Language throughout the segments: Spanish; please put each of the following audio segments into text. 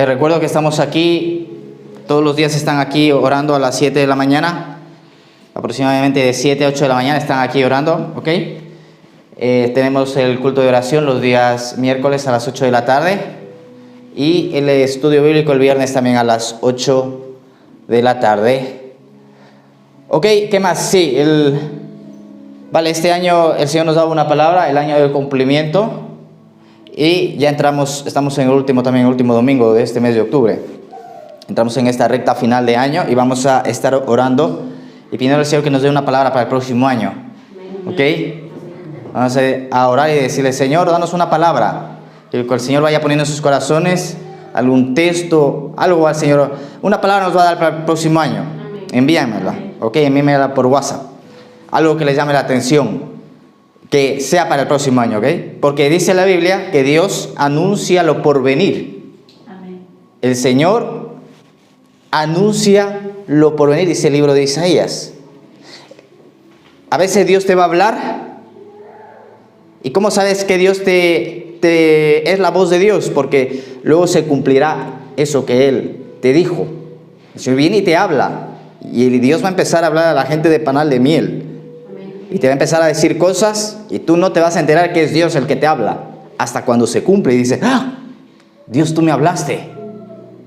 Les recuerdo que estamos aquí, todos los días están aquí orando a las 7 de la mañana, aproximadamente de 7 a 8 de la mañana están aquí orando, ¿ok? Tenemos el culto de oración los días miércoles a las 8 de la tarde y el estudio bíblico el viernes también a las 8 de la tarde. Ok, ¿qué más? Sí, vale, este año el Señor nos daba una palabra, el año del cumplimiento. Y ya estamos en el último domingo de este mes de octubre. Entramos en esta recta final de año y vamos a estar orando y pidiendo al Señor que nos dé una palabra para el próximo año. ¿Ok? Vamos a orar y decirle, Señor, danos una palabra. Que el Señor vaya poniendo en sus corazones algún texto, algo al Señor. Una palabra nos va a dar para el próximo año. Envíamela. ¿Ok? Envíamela por WhatsApp. Algo que les llame la atención. Que sea para el próximo año, ¿ok? Porque dice la Biblia que Dios anuncia lo por venir. Amén. El Señor anuncia lo por venir, dice el libro de Isaías. A veces Dios te va a hablar. ¿Y cómo sabes que Dios es la voz de Dios? Porque luego se cumplirá eso que Él te dijo. El Señor viene y te habla. Y Dios va a empezar a hablar a la gente de panal de miel. Y te va a empezar a decir cosas y tú no te vas a enterar que es Dios el que te habla hasta cuando se cumple y dices, ¡ah! Dios, tú me hablaste.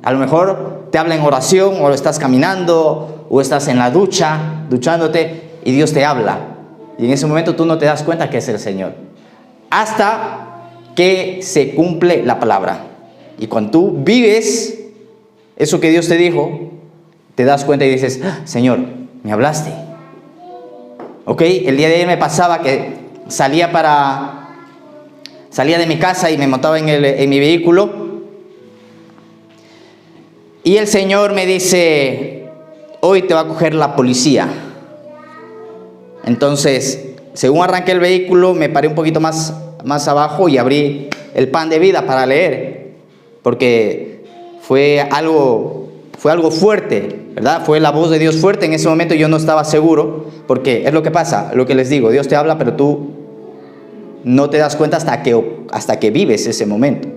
A lo mejor te habla en oración o estás caminando o estás en la ducha, duchándote y Dios te habla. Y en ese momento tú no te das cuenta que es el Señor. Hasta que se cumple la palabra. Y cuando tú vives eso que Dios te dijo, te das cuenta y dices, ¡ah! Señor, me hablaste. Ok, el día de ayer me pasaba que salía de mi casa y me montaba en mi vehículo y el Señor me dice, hoy te va a coger la policía. Entonces, según arranqué el vehículo, me paré un poquito más abajo y abrí el Pan de Vida para leer, porque fue algo fuerte, ¿verdad? Fue la voz de Dios fuerte. En ese momento yo no estaba seguro, porque es lo que pasa, lo que les digo, Dios te habla, pero tú no te das cuenta hasta que vives ese momento.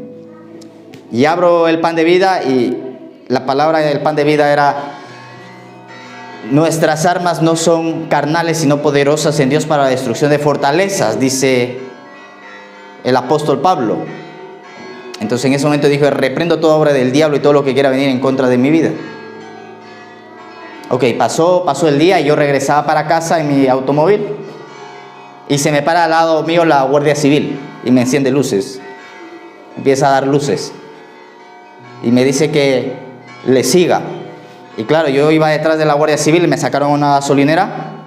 Y abro el Pan de Vida y la palabra del Pan de Vida era, nuestras armas no son carnales, sino poderosas en Dios para la destrucción de fortalezas, dice el apóstol Pablo. Entonces en ese momento dije, reprendo toda obra del diablo y todo lo que quiera venir en contra de mi vida. Ok, pasó el día y yo regresaba para casa en mi automóvil y se me para al lado mío la Guardia Civil y me enciende luces, empieza a dar luces y me dice que le siga. Y claro, yo iba detrás de la Guardia Civil y me sacaron a una gasolinera.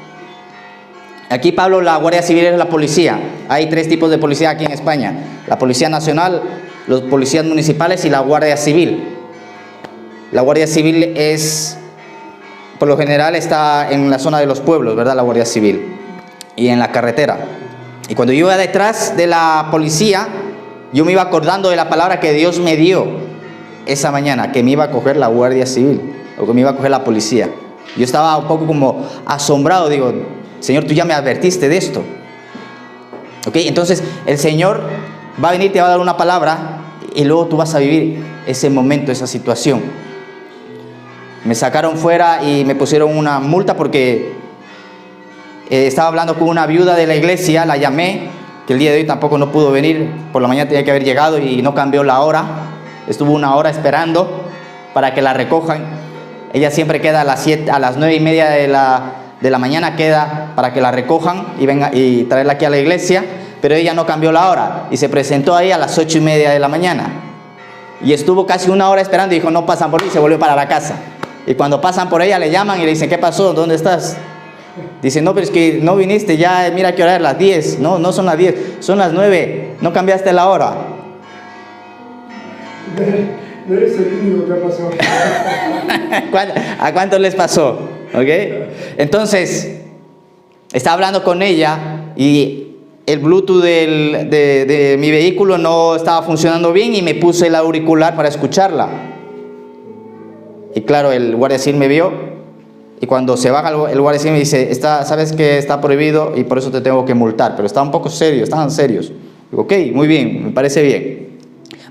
Aquí, Pablo, la Guardia Civil es la policía. Hay 3 tipos de policía aquí en España: la Policía Nacional, los policías municipales y la Guardia Civil. La Guardia Civil por lo general está en la zona de los pueblos, ¿verdad? La Guardia Civil. Y en la carretera. Y cuando yo iba detrás de la policía, yo me iba acordando de la palabra que Dios me dio esa mañana, que me iba a coger la Guardia Civil, o que me iba a coger la policía. Yo estaba un poco como asombrado, digo, Señor, tú ya me advertiste de esto. Ok, entonces el Señor va a venir, te va a dar una palabra y luego tú vas a vivir ese momento, esa situación. Me sacaron fuera y me pusieron una multa porque estaba hablando con una viuda de la iglesia, la llamé, que el día de hoy tampoco no pudo venir, por la mañana tenía que haber llegado y no cambió la hora, estuvo una hora esperando para que la recojan. Ella siempre queda a las 9:30 de la mañana, queda para que la recojan y venga y traerla aquí a la iglesia, pero ella no cambió la hora y se presentó ahí a las 8:30 de la mañana y estuvo casi una hora esperando y dijo, no pasan por mí, y se volvió para la casa. Y cuando pasan por ella le llaman y le dicen, ¿qué pasó? ¿Dónde estás? Dice, no, pero es que no viniste, ya mira qué hora es, las 10. No son las 10, son las 9, no cambiaste la hora. No eres el único que ha pasado. ¿A cuántos les pasó? ¿Ok? Entonces, estaba hablando con ella y el Bluetooth de mi vehículo no estaba funcionando bien y me puse el auricular para escucharla. Y claro, el guardia civil me vio y cuando se baja el guardia civil me dice, sabes que está prohibido y por eso te tengo que multar, pero está un poco serio, estaban serios. Digo, ok, muy bien, me parece bien.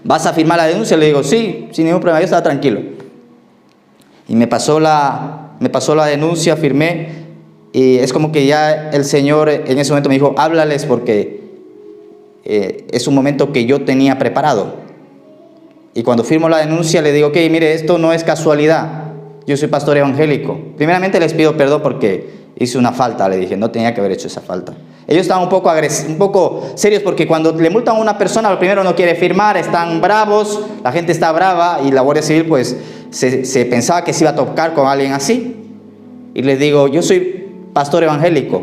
¿vas a firmar la denuncia? Le digo, sí, sin ningún problema, yo estaba tranquilo. Y me pasó la denuncia, firmé, y es como que ya el Señor en ese momento me dijo, háblales porque es un momento que yo tenía preparado. Y cuando firmo la denuncia le digo, ok, mire, esto no es casualidad, yo soy pastor evangélico. Primeramente les pido perdón porque hice una falta, le dije, no tenía que haber hecho esa falta. Ellos estaban un poco serios porque cuando le multan a una persona, lo primero no quiere firmar, están bravos, la gente está brava y la Guardia Civil pues se pensaba que se iba a tocar con alguien así. Y les digo, yo soy pastor evangélico,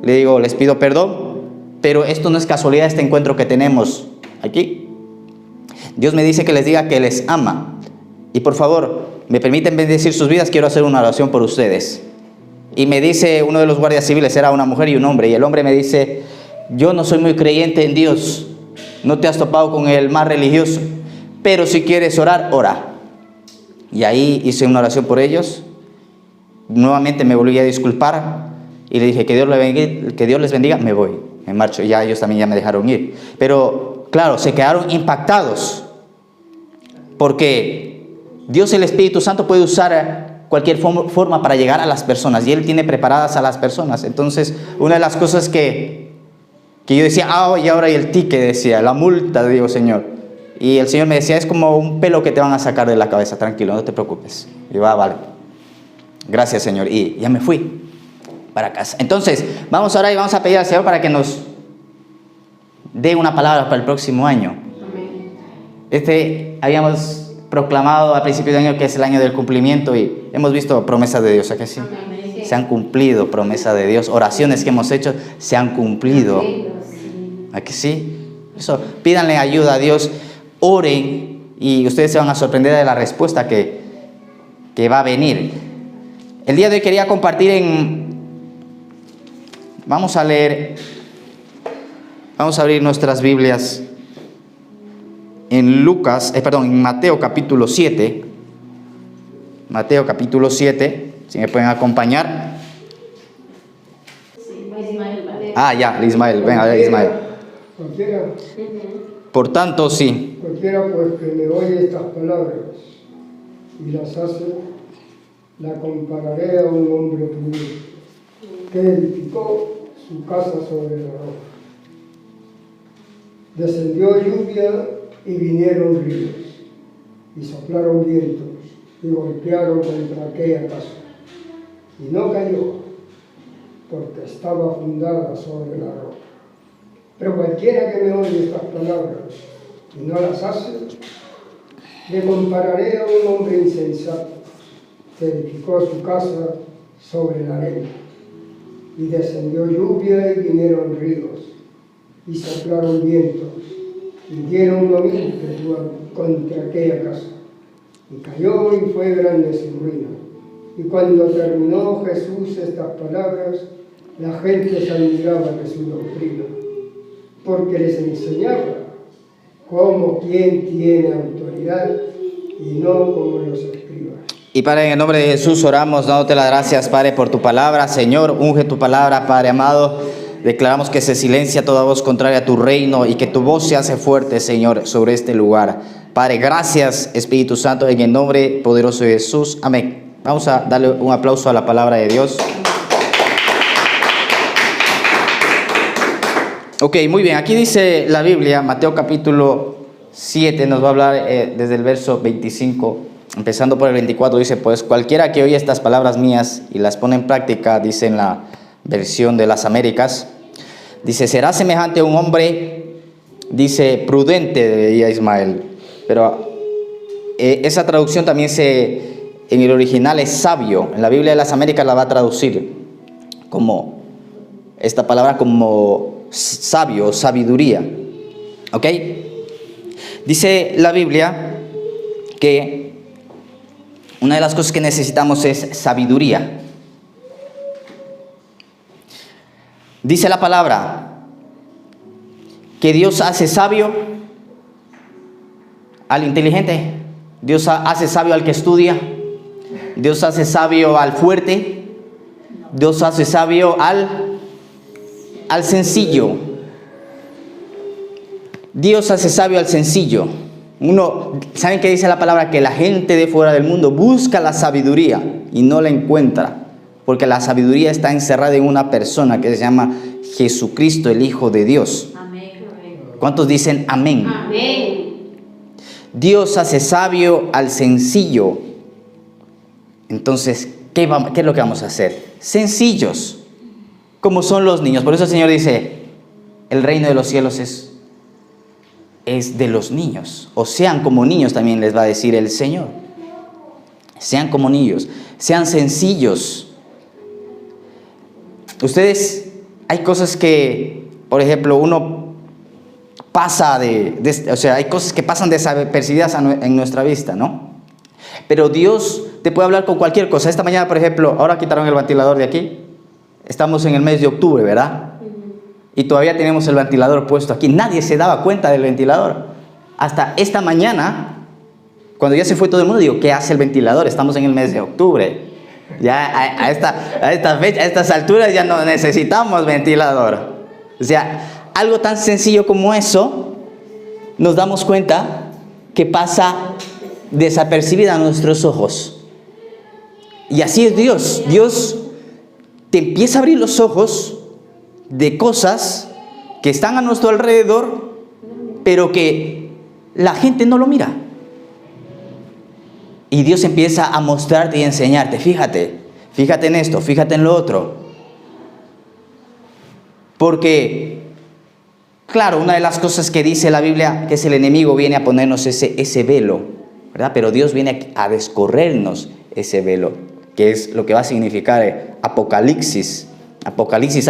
le digo, les pido perdón, pero esto no es casualidad, este encuentro que tenemos aquí. Dios me dice que les diga que les ama. Y por favor, me permiten bendecir sus vidas, quiero hacer una oración por ustedes. Y me dice uno de los guardias civiles, era una mujer y un hombre, y el hombre me dice, yo no soy muy creyente en Dios, no te has topado con el más religioso, pero si quieres orar, ora. Y ahí hice una oración por ellos, nuevamente me volví a disculpar, y le dije, que Dios les bendiga, me voy, me marcho, y ya ellos también ya me dejaron ir. Pero claro, se quedaron impactados, porque Dios, el Espíritu Santo, puede usar cualquier forma para llegar a las personas, y Él tiene preparadas a las personas. Entonces, una de las cosas que yo decía, y ahora y el ticket, decía, la multa, digo, Señor. Y el Señor me decía, es como un pelo que te van a sacar de la cabeza, tranquilo, no te preocupes. Y yo, vale, gracias, Señor. Y ya me fui para casa. Entonces, vamos ahora y vamos a pedir al Señor para que nos dé una palabra para el próximo año. Habíamos proclamado a principio de año que es el año del cumplimiento y hemos visto promesas de Dios, ¿a que sí? Se han cumplido promesas de Dios, oraciones que hemos hecho se han cumplido, ¿a que sí? Eso, pídanle ayuda a Dios, oren y ustedes se van a sorprender de la respuesta que va a venir. El día de hoy quería compartir vamos a abrir nuestras Biblias en Mateo capítulo 7. Mateo capítulo 7, si me pueden acompañar. Ya, Ismael, venga, Ismael. Cualquiera, por tanto, sí. Cualquiera pues que me oye estas palabras y las hace, la compararé a un hombre prudente que edificó su casa sobre la roca. Descendió lluvia y vinieron ríos, y soplaron vientos, y golpearon contra aquella casa. Y no cayó, porque estaba fundada sobre la roca. Pero cualquiera que me oye estas palabras y no las hace, le compararé a un hombre insensato, que edificó su casa sobre la arena. Y descendió lluvia y vinieron ríos, y soplaron vientos, y dieron lo mismo contra aquella casa. Y cayó y fue grande su ruina. Y cuando terminó Jesús estas palabras, la gente se admiraba de su doctrina, porque les enseñaba como quien tiene autoridad y no como los escribas. Y Padre, en el nombre de Jesús oramos, dándote las gracias, Padre, por tu palabra. Señor, unge tu palabra, Padre amado. Declaramos que se silencia toda voz contraria a tu reino y que tu voz se hace fuerte, Señor, sobre este lugar. Padre, gracias, Espíritu Santo, en el nombre poderoso de Jesús. Amén. Vamos a darle un aplauso a la palabra de Dios. Ok, muy bien. Aquí dice la Biblia, Mateo capítulo 7, nos va a hablar desde el verso 25, empezando por el 24, dice, pues cualquiera que oye estas palabras mías y las pone en práctica, dice en la versión de las Américas, dice, será semejante a un hombre, dice, prudente, decía Ismael, pero esa traducción también en el original es sabio. En la Biblia de las Américas la va a traducir como esta palabra como sabio, sabiduría, ¿ok? Dice la Biblia que una de las cosas que necesitamos es sabiduría. Dice la palabra que Dios hace sabio al inteligente, Dios hace sabio al que estudia, Dios hace sabio al fuerte, Dios hace sabio al sencillo. Dios hace sabio al sencillo. ¿Saben qué dice la palabra? Que la gente de fuera del mundo busca la sabiduría y no la encuentra. Porque la sabiduría está encerrada en una persona que se llama Jesucristo, el Hijo de Dios. Amén. ¿Cuántos dicen amén? Amén. Dios hace sabio al sencillo. Entonces, ¿qué es lo que vamos a hacer? Sencillos, como son los niños. Por eso el Señor dice, el reino de los cielos es de los niños. O sean como niños, también les va a decir el Señor. Sean como niños, sean sencillos. Ustedes, hay cosas que, por ejemplo, uno pasa o sea, hay cosas que pasan desapercibidas en nuestra vista, ¿no? Pero Dios te puede hablar con cualquier cosa. Esta mañana, por ejemplo, ahora quitaron el ventilador de aquí. Estamos en el mes de octubre, ¿verdad? Y todavía tenemos el ventilador puesto aquí. Nadie se daba cuenta del ventilador. Hasta esta mañana, cuando ya se fue todo el mundo, digo, ¿qué hace el ventilador? Estamos en el mes de octubre. Ya a esta fecha, a estas alturas ya no necesitamos ventilador. O sea, algo tan sencillo como eso, nos damos cuenta que pasa desapercibida a nuestros ojos. Y así es Dios. Dios te empieza a abrir los ojos de cosas que están a nuestro alrededor, pero que la gente no lo mira. Y Dios empieza a mostrarte y enseñarte, fíjate en esto, fíjate en lo otro. Porque, claro, una de las cosas que dice la Biblia, que es el enemigo viene a ponernos ese velo, ¿verdad? Pero Dios viene a descorrernos ese velo, que es lo que va a significar Apocalipsis. Apocalipsis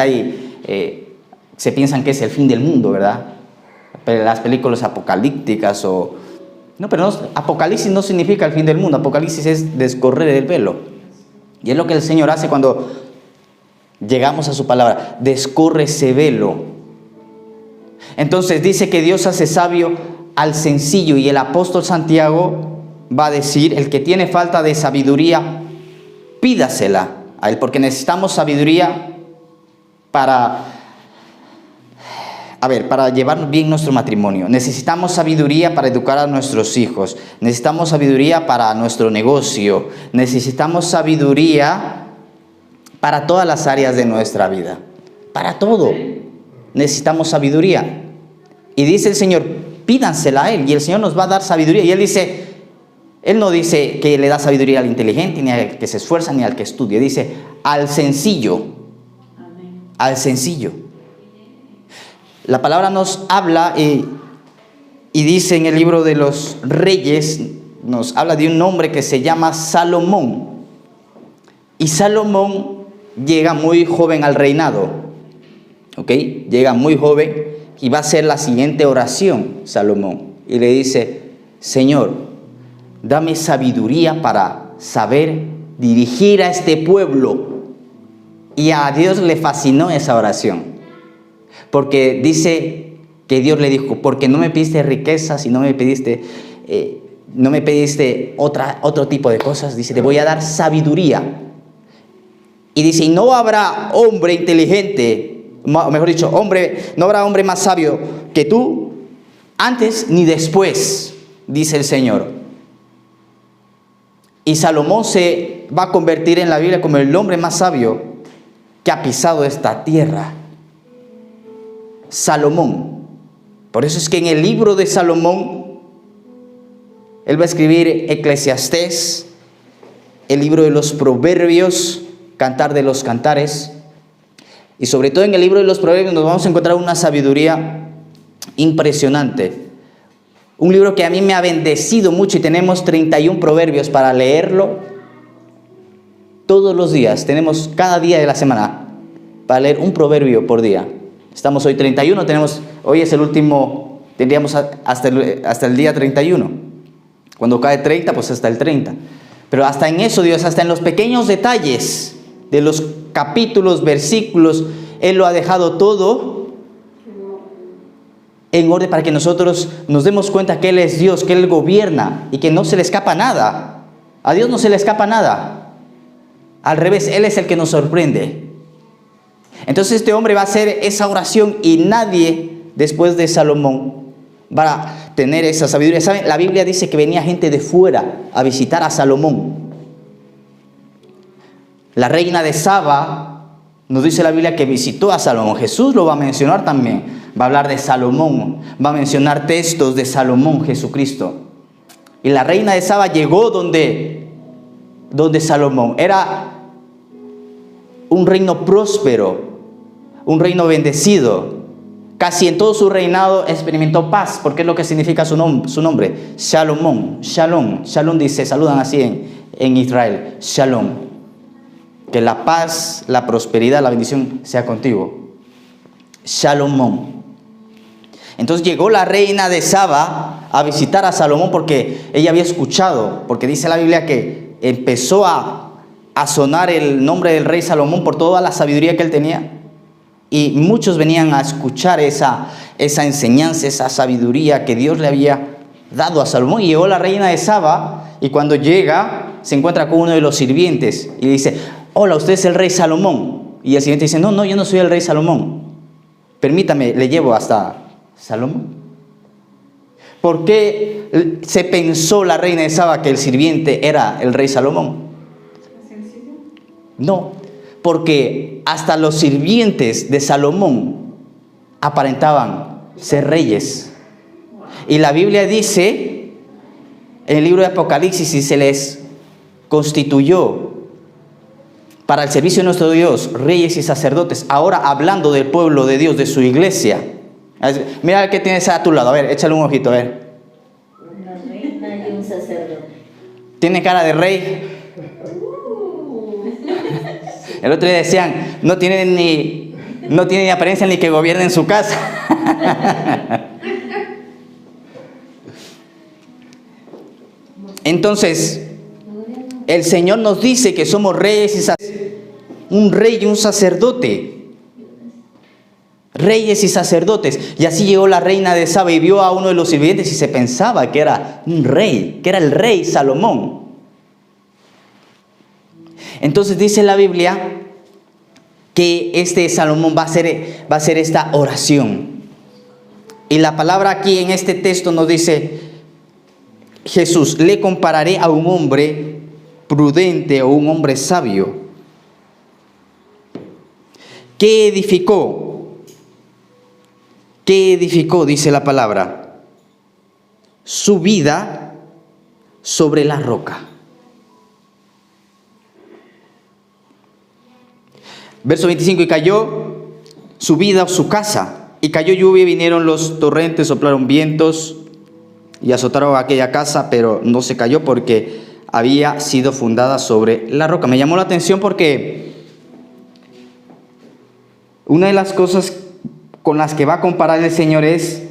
se piensan que es el fin del mundo, ¿verdad? Pero las películas apocalípticas pero Apocalipsis no significa el fin del mundo. Apocalipsis es descorrer el velo. Y es lo que el Señor hace cuando llegamos a su palabra. Descorre ese velo. Entonces dice que Dios hace sabio al sencillo. Y el apóstol Santiago va a decir, el que tiene falta de sabiduría, pídasela a él. Porque necesitamos sabiduría para llevar bien nuestro matrimonio. Necesitamos sabiduría para educar a nuestros hijos. Necesitamos sabiduría para nuestro negocio. Necesitamos sabiduría para todas las áreas de nuestra vida. Para todo. Necesitamos sabiduría. Y dice el Señor, pídansela a Él. Y el Señor nos va a dar sabiduría. Y Él no dice que le da sabiduría al inteligente, ni al que se esfuerza, ni al que estudia. Dice, al sencillo. Amén. Al sencillo. La palabra nos habla y dice en el libro de los Reyes, nos habla de un hombre que se llama Salomón. Y Salomón llega muy joven al reinado. ¿Ok? Llega muy joven y va a hacer la siguiente oración, Salomón. Y le dice, Señor, dame sabiduría para saber dirigir a este pueblo. Y a Dios le fascinó esa oración. Porque dice que Dios le dijo, porque no me pediste riquezas y no me pediste otro tipo de cosas. Dice, te voy a dar sabiduría. Y dice, y no habrá hombre inteligente, mejor dicho, no habrá hombre más sabio que tú, antes ni después, dice el Señor. Y Salomón se va a convertir en la Biblia como el hombre más sabio que ha pisado esta tierra. Salomón. Por eso es que en el libro de Salomón, él va a escribir Eclesiastés, el libro de los Proverbios, Cantar de los Cantares. Y sobre todo en el libro de los Proverbios nos vamos a encontrar una sabiduría impresionante. Un libro que a mí me ha bendecido mucho y tenemos 31 proverbios para leerlo todos los días. Tenemos cada día de la semana para leer un proverbio por día. Estamos hoy 31, hoy es el último, tendríamos hasta el día 31. Cuando cae 30, pues hasta el 30. Pero hasta en eso, Dios, hasta en los pequeños detalles de los capítulos, versículos, Él lo ha dejado todo en orden para que nosotros nos demos cuenta que Él es Dios, que Él gobierna y que no se le escapa nada. A Dios no se le escapa nada. Al revés, Él es el que nos sorprende. Entonces este hombre va a hacer esa oración y nadie después de Salomón tener esa sabiduría. ¿Saben? La Biblia dice que venía gente de fuera a visitar a Salomón. La reina de Saba, nos dice la Biblia que visitó a Salomón. Jesús lo va a mencionar también. Va a hablar de Salomón. Va a mencionar textos de Salomón, Jesucristo. Y la reina de Saba llegó donde Salomón. Era un reino próspero, un reino bendecido. Casi en todo su reinado experimentó paz, porque es lo que significa su nombre. Shalom, Shalom. Shalom dice, saludan así en Israel. Shalom. Que la paz, la prosperidad, la bendición sea contigo. Shalom. Entonces llegó la reina de Saba a visitar a Salomón porque ella había escuchado, porque dice la Biblia que empezó a sonar el nombre del rey Salomón por toda la sabiduría que él tenía. Y muchos venían a escuchar esa enseñanza, esa sabiduría que Dios le había dado a Salomón. Y llegó la reina de Saba y cuando llega se encuentra con uno de los sirvientes y le dice, hola, usted es el rey Salomón. Y el sirviente dice, no, yo no soy el rey Salomón. Permítame, le llevo hasta Salomón. ¿Por qué se pensó la reina de Saba que el sirviente era el rey Salomón? No, porque hasta los sirvientes de Salomón aparentaban ser reyes. Y la Biblia dice, en el libro de Apocalipsis, y se les constituyó para el servicio de nuestro Dios, reyes y sacerdotes. Ahora hablando del pueblo de Dios, de su iglesia. Mira el que tienes a tu lado, a ver, échale un ojito, a ver. Una reina y un sacerdote. Tiene cara de rey. El otro día decían, no tiene ni apariencia ni que gobierne en su casa. Entonces, el Señor nos dice que somos reyes y sacerdotes. Un rey y un sacerdote. Reyes y sacerdotes. Y así llegó la reina de Saba y vio a uno de los sirvientes y se pensaba que era un rey, que era el rey Salomón. Entonces dice la Biblia que este Salomón va a hacer esta oración. Y la palabra aquí en este texto nos dice, Jesús, le compararé a un hombre prudente o un hombre sabio. ¿Qué edificó? ¿Qué edificó? Dice la palabra. Su vida sobre la roca. Verso 25, y cayó su vida o su casa, y cayó lluvia y vinieron los torrentes, soplaron vientos y azotaron aquella casa, pero no se cayó porque había sido fundada sobre la roca. Me llamó la atención porque una de las cosas con las que va a comparar el Señor es,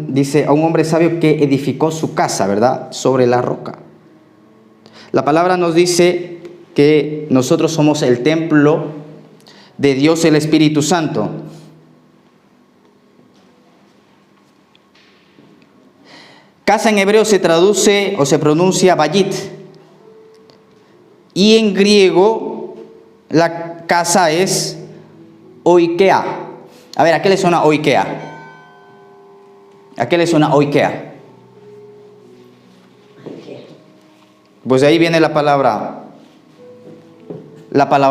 dice, a un hombre sabio que edificó su casa, ¿verdad?, sobre la roca. La palabra nos dice que nosotros somos el templo de Dios el Espíritu Santo. Casa en hebreo se traduce o se pronuncia bayit. Y en griego la casa es oikea. A ver, ¿a qué le suena oikea? ¿A qué le suena oikea? Pues de ahí viene la palabra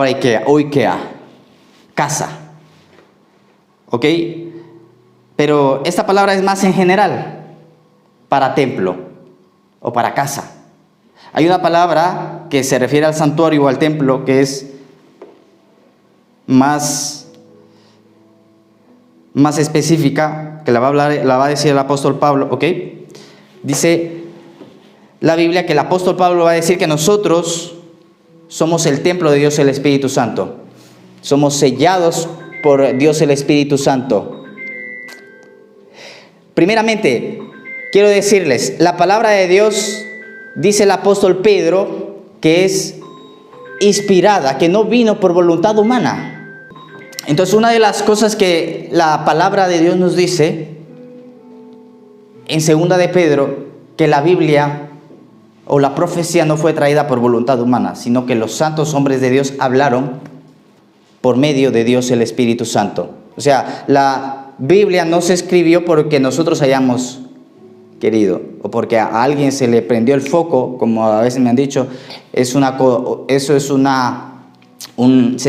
Ikea, oikea, casa. ¿Ok? Pero esta palabra es más en general, para templo o para casa. Hay una palabra que se refiere al santuario o al templo que es más específica, que la va a decir el apóstol Pablo, ¿ok? Dice la Biblia que el apóstol Pablo va a decir que nosotros somos el templo de Dios el Espíritu Santo. Somos sellados por Dios el Espíritu Santo. Primeramente, quiero decirles, la palabra de Dios, dice el apóstol Pedro, que es inspirada, que no vino por voluntad humana. Entonces, una de las cosas que la palabra de Dios nos dice, en 2 de Pedro, que la Biblia o la profecía no fue traída por voluntad humana, sino que los santos hombres de Dios hablaron por medio de Dios el Espíritu Santo. O sea, la Biblia no se escribió porque nosotros hayamos querido o porque a alguien se le prendió el foco, como a veces me han dicho. Se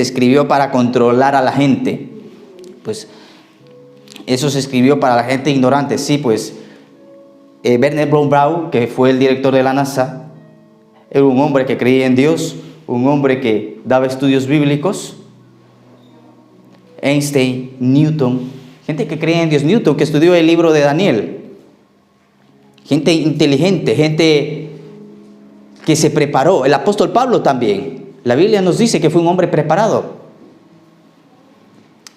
escribió para controlar a la gente. Pues eso se escribió para la gente ignorante. Sí, pues Wernher von Braun, que fue el director de la NASA, era un hombre que creía en Dios, un hombre que daba estudios bíblicos. Einstein, Newton, gente que creía en Dios. Newton, que estudió el libro de Daniel. Gente inteligente, gente que se preparó. El apóstol Pablo también. La Biblia nos dice que fue un hombre preparado.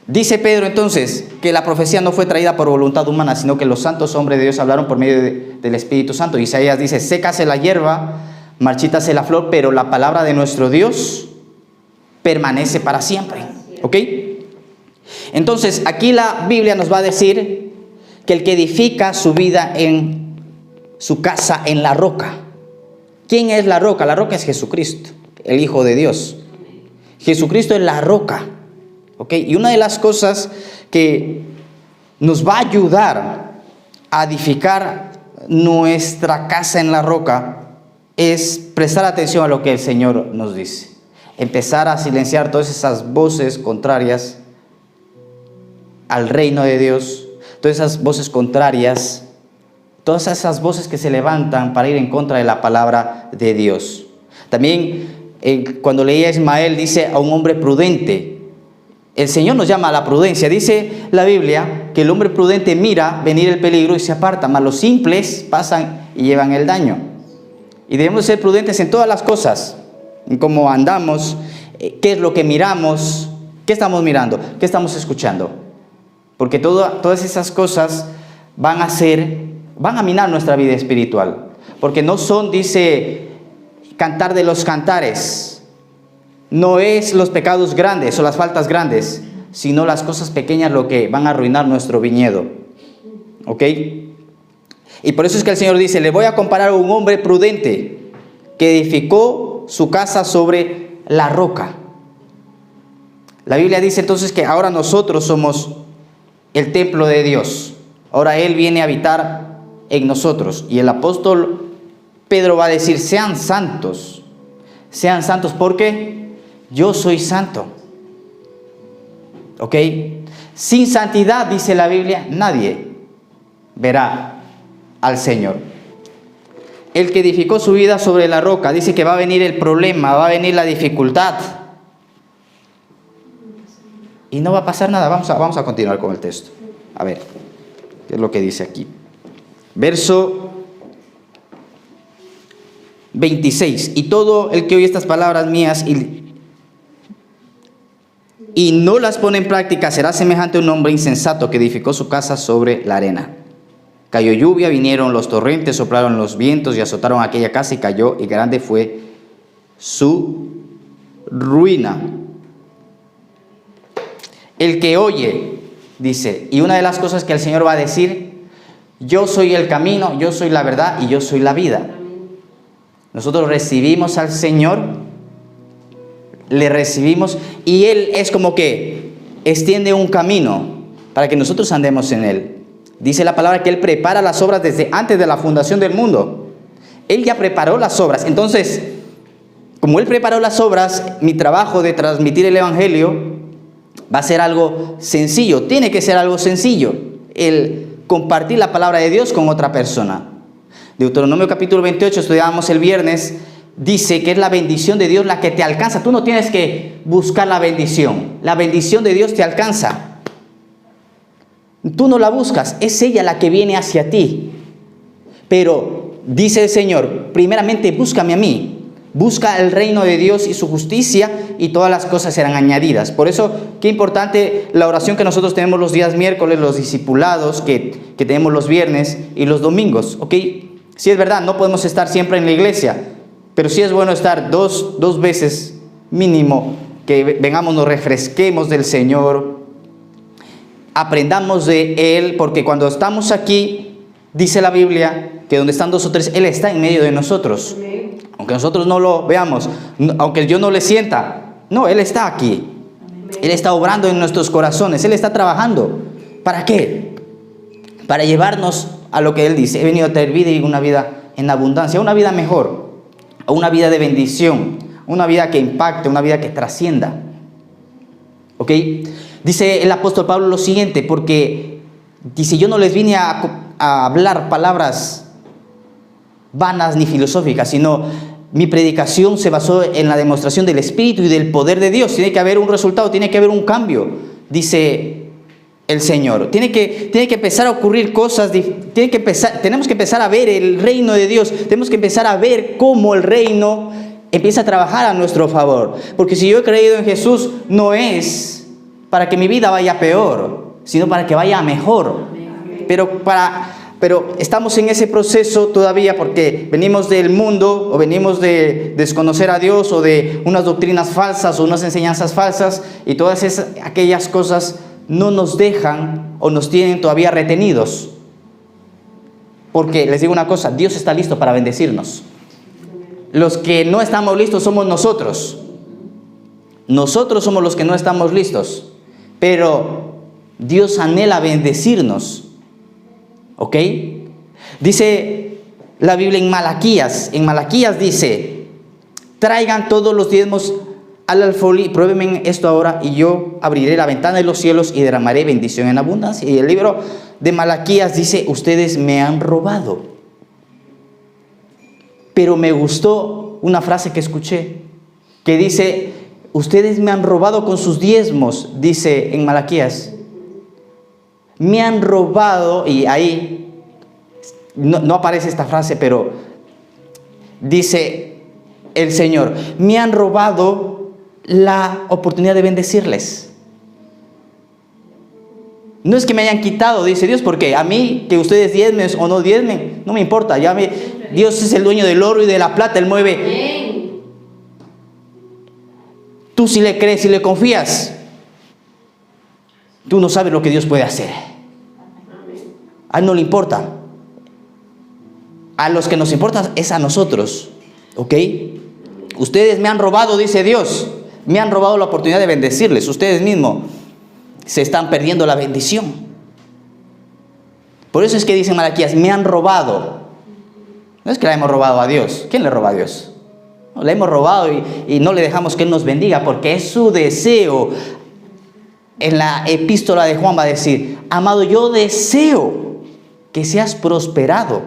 Dice Pedro entonces que la profecía no fue traída por voluntad humana, sino que los santos hombres de Dios hablaron por medio del Espíritu Santo. Isaías dice: sécase la hierba, marchítase la flor, pero la palabra de nuestro Dios permanece para siempre. ¿Ok? Entonces aquí la Biblia nos va a decir que el que edifica su vida en su casa en la roca. ¿Quién es la roca? La roca es Jesucristo, el Hijo de Dios. Jesucristo es la roca. ¿Ok? Y una de las cosas que nos va a ayudar a edificar nuestra casa en la roca es prestar atención a lo que el Señor nos dice. Empezar a silenciar todas esas voces contrarias al reino de Dios, todas esas voces contrarias, todas esas voces que se levantan para ir en contra de la palabra de Dios. También cuando leía Ismael, dice a un hombre prudente. El Señor nos llama a la prudencia. Dice la Biblia que el hombre prudente mira venir el peligro y se aparta, mas los simples pasan y llevan el daño. Y debemos ser prudentes en todas las cosas, en cómo andamos, qué es lo que miramos, qué estamos mirando, qué estamos escuchando. Porque todas esas cosas van a minar nuestra vida espiritual. Porque no son, dice, cantar de los cantares. No es los pecados grandes o las faltas grandes, sino las cosas pequeñas lo que van a arruinar nuestro viñedo. ¿Ok? Y por eso es que el Señor dice: le voy a comparar a un hombre prudente que edificó su casa sobre la roca. La Biblia dice entonces que ahora nosotros somos el templo de Dios. Ahora Él viene a habitar en nosotros. Y el apóstol Pedro va a decir: sean santos porque yo soy santo. ¿Ok? Sin santidad, dice la Biblia, nadie verá al Señor. El que edificó su vida sobre la roca, dice que va a venir el problema, va a venir la dificultad. Y no va a pasar nada. Vamos a continuar con el texto. A ver, ¿qué es lo que dice aquí? Verso 26. Y todo el que oye estas palabras mías y no las pone en práctica será semejante a un hombre insensato que edificó su casa sobre la arena. Cayó lluvia, vinieron los torrentes, soplaron los vientos y azotaron aquella casa y cayó, y grande fue su ruina. El que oye, dice, y una de las cosas que el Señor va a decir: yo soy el camino, yo soy la verdad y yo soy la vida. Nosotros recibimos al Señor, le recibimos, y Él es como que extiende un camino para que nosotros andemos en Él. Dice la palabra que Él prepara las obras desde antes de la fundación del mundo. Él ya preparó las obras. Entonces, como Él preparó las obras, mi trabajo de transmitir el Evangelio va a ser algo sencillo. Tiene que ser algo sencillo, el compartir la palabra de Dios con otra persona. Deuteronomio capítulo 28, estudiábamos el viernes, dice que es la bendición de Dios la que te alcanza. Tú no tienes que buscar la bendición de Dios te alcanza. Tú no la buscas, es ella la que viene hacia ti. Pero dice el Señor: primeramente búscame a mí, busca el reino de Dios y su justicia, y todas las cosas serán añadidas. Por eso, qué importante la oración que nosotros tenemos los días miércoles, los discipulados que tenemos los viernes y los domingos. ¿Ok? Sí, es verdad, no podemos estar siempre en la iglesia, pero sí es bueno estar dos veces mínimo, que vengamos, nos refresquemos del Señor, aprendamos de Él, porque cuando estamos aquí, dice la Biblia, que donde están dos o tres, Él está en medio de nosotros. Aunque nosotros no lo veamos, aunque yo no le sienta, no, Él está aquí. Él está obrando en nuestros corazones, Él está trabajando ¿Para qué? Para llevarnos a lo que Él dice. He venido a tener vida y una vida en abundancia, una vida mejor, una vida de bendición, una vida que impacte, una vida que trascienda. ¿Ok? Dice el apóstol Pablo lo siguiente, porque dice, yo no les vine a hablar palabras vanas ni filosóficas, sino mi predicación se basó en la demostración del Espíritu y del poder de Dios. Tiene que haber un resultado, tiene que haber un cambio, dice el Señor. Tiene que empezar a ocurrir cosas, tenemos que empezar a ver el reino de Dios, tenemos que empezar a ver cómo el reino empieza a trabajar a nuestro favor. Porque si yo he creído en Jesús, no es para que mi vida vaya peor, sino para que vaya mejor. Pero estamos en ese proceso todavía porque venimos del mundo o venimos de desconocer a Dios o de unas doctrinas falsas o unas enseñanzas falsas, y todas aquellas cosas no nos dejan o nos tienen todavía retenidos. Porque les digo una cosa, Dios está listo para bendecirnos. Los que no estamos listos somos nosotros. Nosotros somos los que no estamos listos. Pero Dios anhela bendecirnos. ¿Ok? Dice la Biblia en Malaquías dice, traigan todos los diezmos al alfolí, pruébenme esto ahora y yo abriré la ventana de los cielos y derramaré bendición en abundancia. Y el libro de Malaquías dice, ustedes me han robado. Pero me gustó una frase que escuché, que dice, ustedes me han robado con sus diezmos, dice en Malaquías. Me han robado, y ahí no aparece esta frase, pero dice el Señor, me han robado la oportunidad de bendecirles. No es que me hayan quitado, dice Dios, porque a mí, que ustedes diezmen o no diezmen, no me importa. Dios es el dueño del oro y de la plata, Él mueve. Tú si le crees, si le confías, tú no sabes lo que Dios puede hacer. A Él no le importa. A los que nos importa es a nosotros. ¿Ok? Ustedes me han robado, dice Dios. Me han robado la oportunidad de bendecirles. Ustedes mismos se están perdiendo la bendición. Por eso es que dicen Malaquías, me han robado. No es que la hemos robado a Dios. ¿Quién le roba a Dios? No, la hemos robado y no le dejamos que Él nos bendiga, porque es su deseo. En la epístola de Juan va a decir, amado, yo deseo que seas prosperado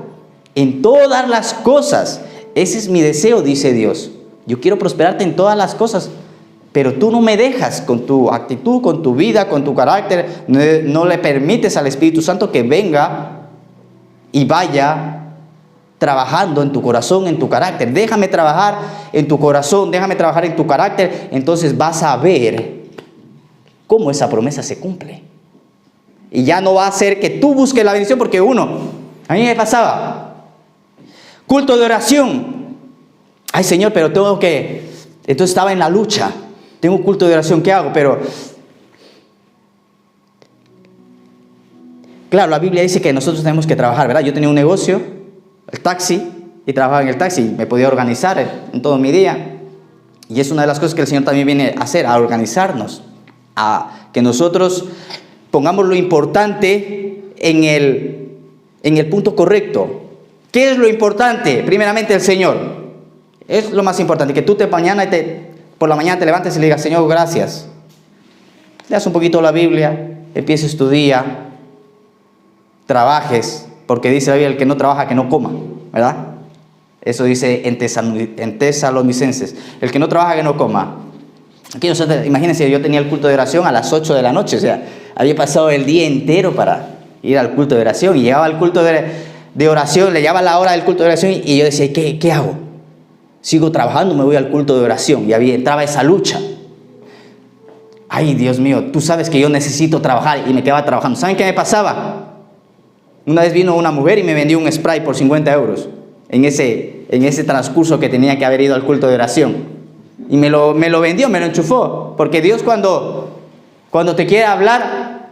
en todas las cosas. Ese es mi deseo, dice Dios. Yo quiero prosperarte en todas las cosas, pero tú no me dejas con tu actitud, con tu vida, con tu carácter. No le permites al Espíritu Santo que venga y vaya trabajando en tu corazón, en tu carácter. Déjame trabajar en tu corazón, déjame trabajar en tu carácter. Entonces vas a ver cómo esa promesa se cumple. Y ya no va a ser que tú busques la bendición, porque a mí me pasaba, culto de oración. Ay, Señor, pero tengo que... Entonces estaba en la lucha. Tengo un culto de oración, ¿qué hago? Pero... Claro, la Biblia dice que nosotros tenemos que trabajar, ¿verdad? Yo tenía un negocio, el taxi, y trabajaba en el taxi. Me podía organizar en todo mi día. Y es una de las cosas que el Señor también viene a hacer, a organizarnos. A que nosotros pongamos lo importante en el punto correcto. ¿Qué es lo importante? Primeramente el Señor. Es lo más importante. Que tú por la mañana te levantes y le digas, Señor, gracias. Leas un poquito la Biblia, empieces tu día, trabajes, porque dice la Biblia, el que no trabaja, que no coma, ¿verdad? Eso dice en Tesalonicenses. El que no trabaja, que no coma. Aquí nosotros, imagínense, yo tenía el culto de oración a las 8 de la noche, o sea, había pasado el día entero para ir al culto de oración, y llegaba al culto de oración, le llegaba la hora del culto de oración, y yo decía, ¿qué hago? Sigo trabajando, me voy al culto de oración, y entraba esa lucha. Ay, Dios mío, tú sabes que yo necesito trabajar, y me quedaba trabajando. ¿Saben qué me pasaba? Una vez vino una mujer y me vendió un spray por 50 euros, en ese transcurso que tenía que haber ido al culto de oración. Y me lo vendió, me lo enchufó. Porque Dios cuando te quiere hablar,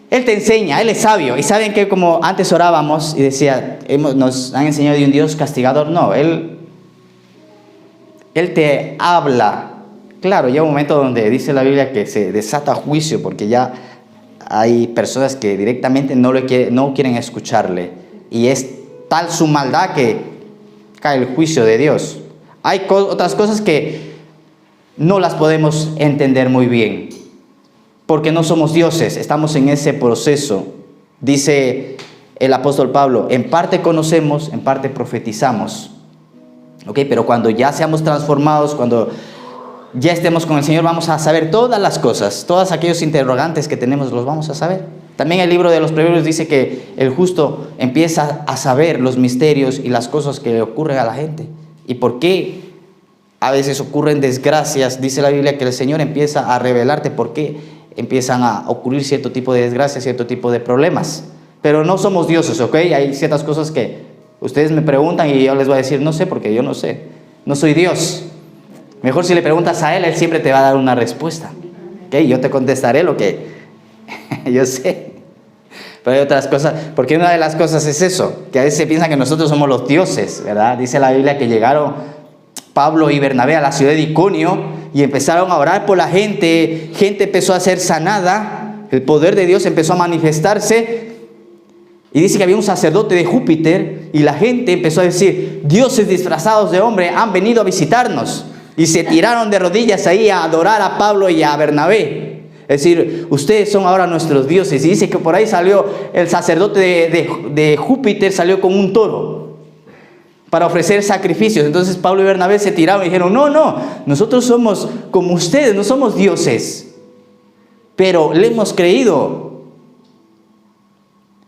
Él te enseña, Él es sabio. Y saben que como antes orábamos y decía, nos han enseñado de un Dios castigador. No, Él te habla. Claro, llega un momento donde dice la Biblia que se desata juicio, porque ya hay personas que directamente no quieren escucharle. Y es tal su maldad que cae el juicio de Dios. Hay otras cosas que no las podemos entender muy bien, porque no somos dioses, estamos en ese proceso. Dice el apóstol Pablo, en parte conocemos, en parte profetizamos. ¿Ok? Pero cuando ya seamos transformados, cuando ya estemos con el Señor, vamos a saber todas las cosas, todos aquellos interrogantes que tenemos los vamos a saber. También el libro de los Proverbios dice que el justo empieza a saber los misterios y las cosas que le ocurren a la gente. ¿Y por qué a veces ocurren desgracias? Dice la Biblia que el Señor empieza a revelarte por qué empiezan a ocurrir cierto tipo de desgracias, cierto tipo de problemas. Pero no somos dioses, ¿ok? Hay ciertas cosas que ustedes me preguntan y yo les voy a decir, no sé, porque yo no sé. No soy Dios. Mejor si le preguntas a Él, Él siempre te va a dar una respuesta. ¿Ok? Yo te contestaré lo que yo sé. Pero hay otras cosas, porque una de las cosas es eso, que a veces se piensa que nosotros somos los dioses, ¿verdad? Dice la Biblia que llegaron Pablo y Bernabé a la ciudad de Iconio y empezaron a orar por la gente. Gente empezó a ser sanada, el poder de Dios empezó a manifestarse. Y dice que había un sacerdote de Júpiter y la gente empezó a decir, dioses disfrazados de hombre han venido a visitarnos. Y se tiraron de rodillas ahí a adorar a Pablo y a Bernabé. Es decir, ustedes son ahora nuestros dioses. Y dice que por ahí salió el sacerdote de Júpiter, salió con un toro para ofrecer sacrificios. Entonces Pablo y Bernabé se tiraron y dijeron, no, nosotros somos como ustedes, no somos dioses. Pero le hemos creído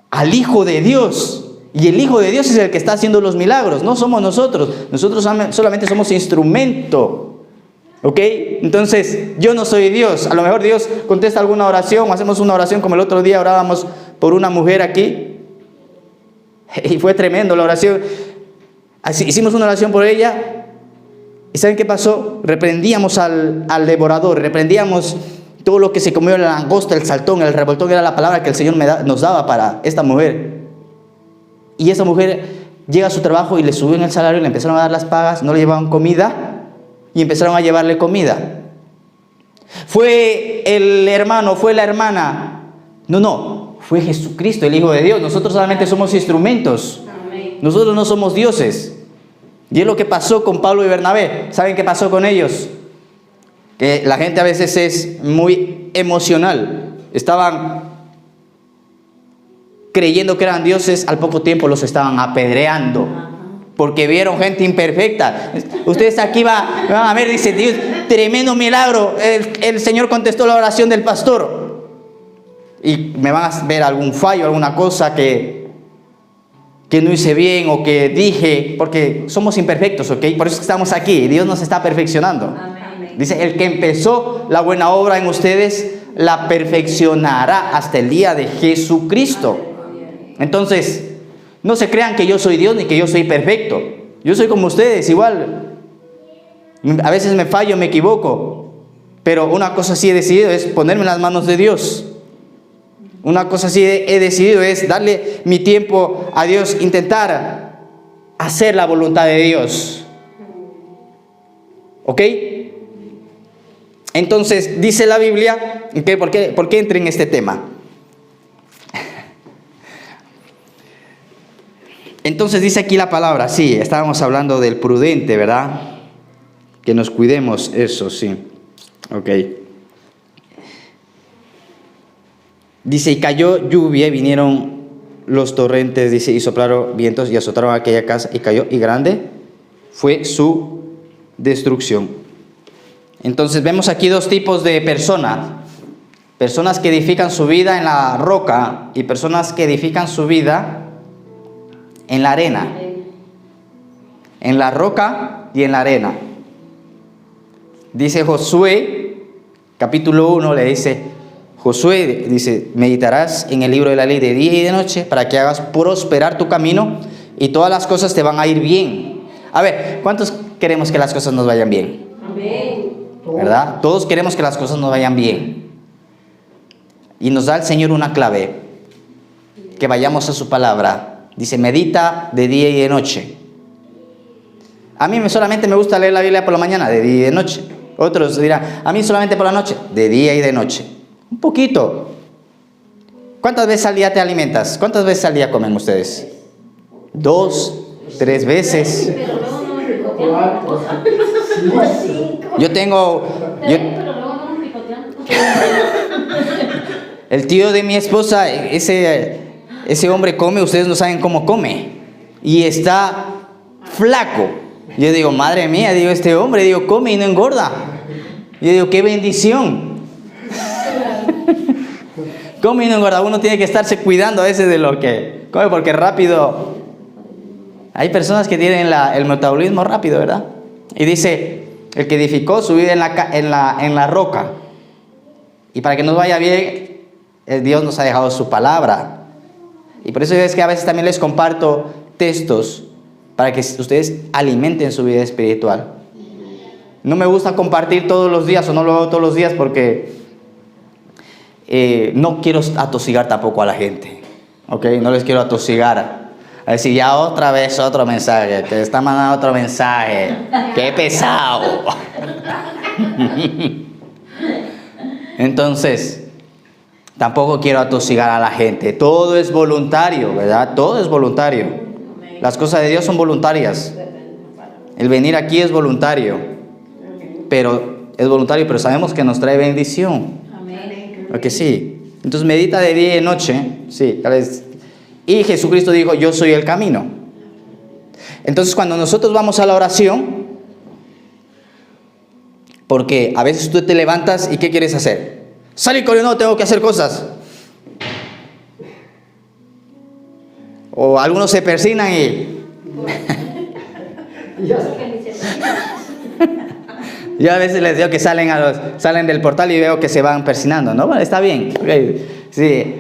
al Hijo de Dios. Y el Hijo de Dios es el que está haciendo los milagros, no somos nosotros. Nosotros solamente somos instrumento. ¿Ok? Entonces, yo no soy Dios. A lo mejor Dios contesta alguna oración, o hacemos una oración como el otro día orábamos por una mujer aquí. Y fue tremendo la oración. Así, hicimos una oración por ella. ¿Y saben qué pasó? Reprendíamos al devorador, reprendíamos todo lo que se comió, la langosta, el saltón, el revoltón, era la palabra que el Señor nos daba para esta mujer. Y esa mujer llega a su trabajo y le subieron el salario, le empezaron a dar las pagas, no le llevaban comida y empezaron a llevarle comida. ¿Fue el hermano, fue la hermana? No, fue Jesucristo, el Hijo de Dios. Nosotros solamente somos instrumentos. Nosotros no somos dioses. Y es lo que pasó con Pablo y Bernabé. ¿Saben qué pasó con ellos? Que la gente a veces es muy emocional. Estaban creyendo que eran dioses, al poco tiempo los estaban apedreando. Porque vieron gente imperfecta. Ustedes aquí van a ver, dice Dios, tremendo milagro. El Señor contestó la oración del pastor. Y me van a ver algún fallo, alguna cosa que no hice bien o que dije, porque somos imperfectos, ¿ok? Por eso estamos aquí. Dios nos está perfeccionando. Amén. Dice, el que empezó la buena obra en ustedes, la perfeccionará hasta el día de Jesucristo. Entonces, no se crean que yo soy Dios ni que yo soy perfecto. Yo soy como ustedes, igual. A veces me fallo, me equivoco. Pero una cosa sí he decidido es ponerme en las manos de Dios. Una cosa sí he decidido es darle mi tiempo a Dios, intentar hacer la voluntad de Dios. ¿Ok? Entonces, dice la Biblia, ¿okay? ¿Por qué entré en este tema? Entonces dice aquí la palabra, sí, estábamos hablando del prudente, ¿verdad? Que nos cuidemos, eso sí. Ok. Dice, y cayó lluvia y vinieron los torrentes, dice, y soplaron vientos y azotaron aquella casa y cayó, y grande fue su destrucción. Entonces vemos aquí dos tipos de personas. Personas que edifican su vida en la roca y personas que edifican su vida en la arena. En la roca y en la arena. Dice Josué, capítulo 1, le dice, Josué, dice, meditarás en el libro de la ley de día y de noche para que hagas prosperar tu camino y todas las cosas te van a ir bien. A ver, ¿cuántos queremos que las cosas nos vayan bien? Amén. ¿Verdad? Todos queremos que las cosas nos vayan bien. Y nos da el Señor una clave, que vayamos a su palabra. Dice, medita de día y de noche. A mí solamente me gusta leer la Biblia por la mañana, de día y de noche. Otros dirán, a mí solamente por la noche, de día y de noche. Un poquito. ¿Cuántas veces al día te alimentas? ¿Cuántas veces al día comen ustedes? 2, 3 veces. Pero luego no me picotean. Pues Yo tengo... Pero luego no me picotean. El tío de mi esposa, ese hombre come, ustedes no saben cómo come. Y está flaco. Yo digo, madre mía, digo, este hombre, digo, come y no engorda. Yo digo, qué bendición. Come y no engorda. Uno tiene que estarse cuidando a veces de lo que come, porque rápido. Hay personas que tienen el metabolismo rápido, ¿verdad? Y dice, el que edificó su vida en la roca. Y para que nos vaya bien, Dios nos ha dejado su palabra. Y por eso es que a veces también les comparto textos para que ustedes alimenten su vida espiritual. No me gusta compartir todos los días, o no lo hago todos los días, porque no quiero atosigar tampoco a la gente. ¿Ok? No les quiero atosigar. A decir, ya otra vez otro mensaje, te está mandando otro mensaje. ¡Qué pesado! Entonces, tampoco quiero atosigar a la gente. Todo es voluntario, ¿verdad? Todo es voluntario. Las cosas de Dios son voluntarias. El venir aquí es voluntario. Pero es voluntario, pero sabemos que nos trae bendición. ¿A que sí? Entonces medita de día y de noche. Sí, y Jesucristo dijo, yo soy el camino. Entonces cuando nosotros vamos a la oración, porque a veces tú te levantas y ¿qué quieres hacer? Salir corriendo, tengo que hacer cosas. O algunos se persignan y... Yo a veces les digo que salen del portal y veo que se van persignando, ¿no? Bueno, está bien. Sí,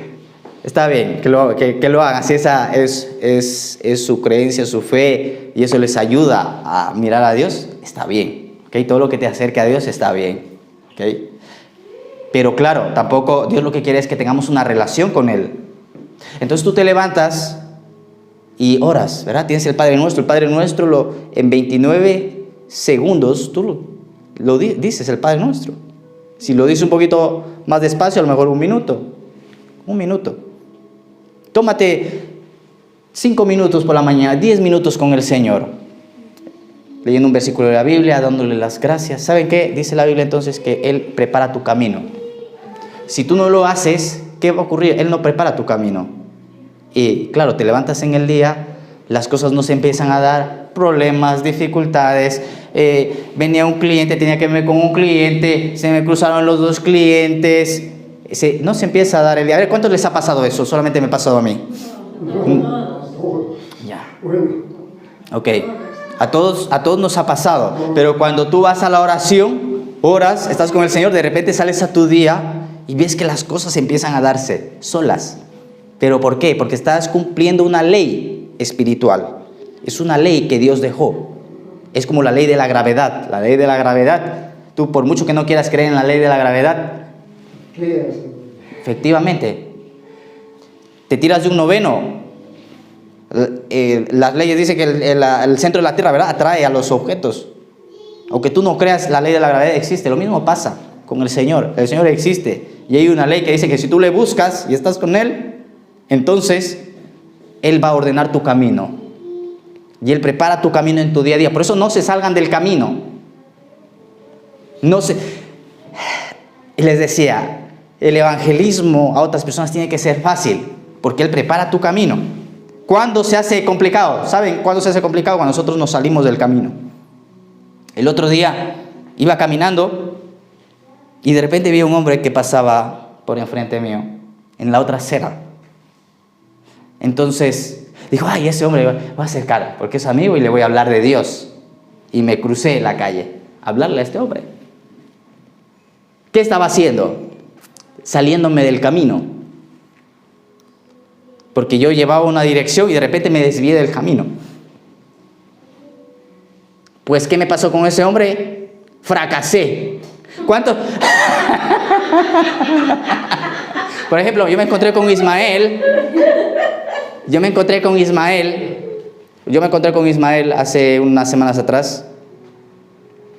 está bien que lo hagan. Si esa es su creencia, su fe, y eso les ayuda a mirar a Dios, está bien. ¿Okay? Todo lo que te acerque a Dios está bien. ¿Okay? Pero claro, tampoco Dios lo que quiere es que tengamos una relación con Él. Entonces tú te levantas y oras, ¿verdad? Tienes el Padre Nuestro. El Padre Nuestro en 29 segundos tú lo dices, el Padre Nuestro. Si lo dices un poquito más despacio, a lo mejor un minuto. Tómate 5 minutos por la mañana, 10 minutos con el Señor, leyendo un versículo de la Biblia, dándole las gracias. ¿Saben qué? Dice la Biblia entonces que Él prepara tu camino. Si tú no lo haces, ¿qué va a ocurrir? Él no prepara tu camino. Y claro, te levantas en el día, las cosas no se empiezan a dar, problemas, dificultades. Venía un cliente, tenía que ver con un cliente, se me cruzaron los 2 clientes. No se empieza a dar el día. A ver, ¿cuántos les ha pasado eso? Solamente me ha pasado a mí. Ya. Ok. A todos nos ha pasado. Pero cuando tú vas a la oración, oras, estás con el Señor, de repente sales a tu día y ves que las cosas empiezan a darse solas. ¿Pero por qué? Porque estás cumpliendo una ley espiritual. Es una ley que Dios dejó. Es como la ley de la gravedad. La ley de la gravedad. Tú, por mucho que no quieras creer en la ley de la gravedad, efectivamente, te tiras de un noveno. Las leyes dicen que el centro de la tierra, ¿verdad?, atrae a los objetos. Aunque tú no creas, la ley de la gravedad existe. Lo mismo pasa con el Señor. El Señor existe. Y hay una ley que dice que si tú le buscas y estás con Él, entonces Él va a ordenar tu camino. Y Él prepara tu camino en tu día a día. Por eso no se salgan del camino. Y les decía, el evangelismo a otras personas tiene que ser fácil, porque Él prepara tu camino. ¿Cuándo se hace complicado? ¿Saben cuándo se hace complicado? Cuando nosotros nos salimos del camino. El otro día iba caminando y de repente vi a un hombre que pasaba por enfrente mío, en la otra acera. Entonces dijo, ay, ese hombre voy a acercar, porque es amigo y le voy a hablar de Dios. Y me crucé en la calle a hablarle a este hombre. ¿Qué estaba haciendo? Saliéndome del camino. Porque yo llevaba una dirección y de repente me desvié del camino. Pues, ¿qué me pasó con ese hombre? Fracasé. ¿Cuánto? Por ejemplo, yo me encontré con Ismael hace unas semanas atrás.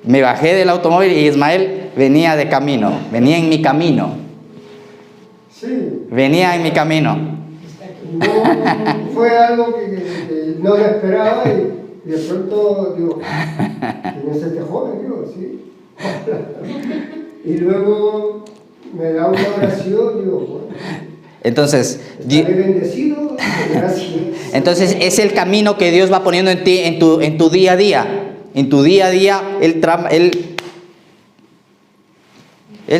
Me bajé del automóvil y Ismael venía en mi camino. Sí. venía en mi camino. No, fue algo que no lo esperaba y de pronto digo, ¿quién es este joven? Digo, sí. Y luego me da una oración, digo, bueno. Entonces, Estaré bendecido, gracias. entonces es el camino que Dios va poniendo en ti, en tu día a día. En tu día a día, Él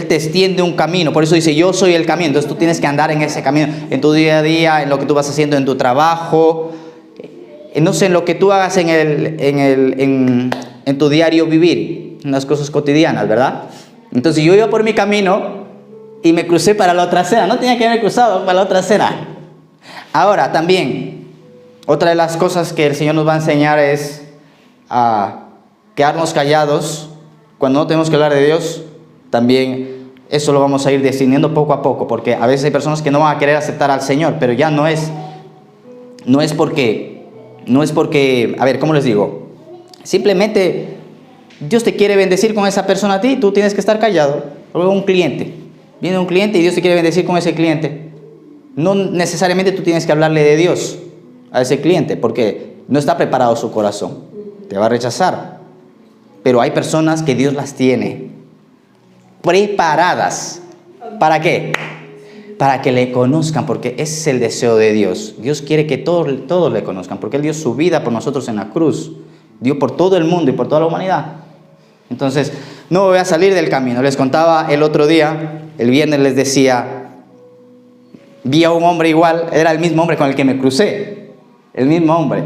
te extiende un camino. Por eso dice, yo soy el camino. Entonces tú tienes que andar en ese camino. En tu día a día, en lo que tú vas haciendo en tu trabajo. No sé, en lo que tú hagas en tu diario vivir. En las cosas cotidianas, ¿verdad? Entonces yo iba por mi camino y me crucé para la otra acera. No tenía que haber cruzado para la otra acera. Ahora, también, otra de las cosas que el Señor nos va a enseñar es a quedarnos callados cuando no tenemos que hablar de Dios. También eso lo vamos a ir decidiendo poco a poco, porque a veces hay personas que no van a querer aceptar al Señor, pero ya no es porque, a ver, ¿cómo les digo? Simplemente Dios te quiere bendecir con esa persona a ti, tú tienes que estar callado. Luego viene un cliente y Dios te quiere bendecir con ese cliente. No necesariamente tú tienes que hablarle de Dios a ese cliente, porque no está preparado su corazón, te va a rechazar. Pero hay personas que Dios las tiene preparadas. ¿Para qué? Para que le conozcan, porque ese es el deseo de Dios. Dios quiere que todos le conozcan, porque Él dio su vida por nosotros en la cruz. Dio por todo el mundo y por toda la humanidad. Entonces, no voy a salir del camino. Les contaba el otro día, el viernes les decía, vi a un hombre igual, era el mismo hombre con el que me crucé. El mismo hombre.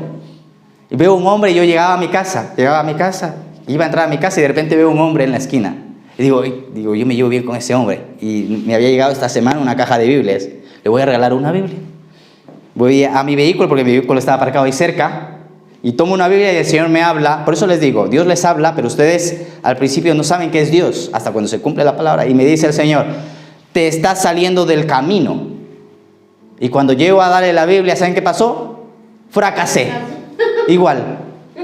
Y veo un hombre y yo llegaba a mi casa, iba a entrar a mi casa y de repente veo un hombre en la esquina. Y digo, yo me llevo bien con ese hombre. Y me había llegado esta semana una caja de Biblias. Le voy a regalar una Biblia. Voy a mi vehículo, porque mi vehículo estaba aparcado ahí cerca. Y tomo una Biblia y el Señor me habla. Por eso les digo, Dios les habla, pero ustedes al principio no saben qué es Dios, hasta cuando se cumple la palabra. Y me dice el Señor, te estás saliendo del camino. Y cuando llego a darle la Biblia, ¿saben qué pasó? Fracasé. Igual.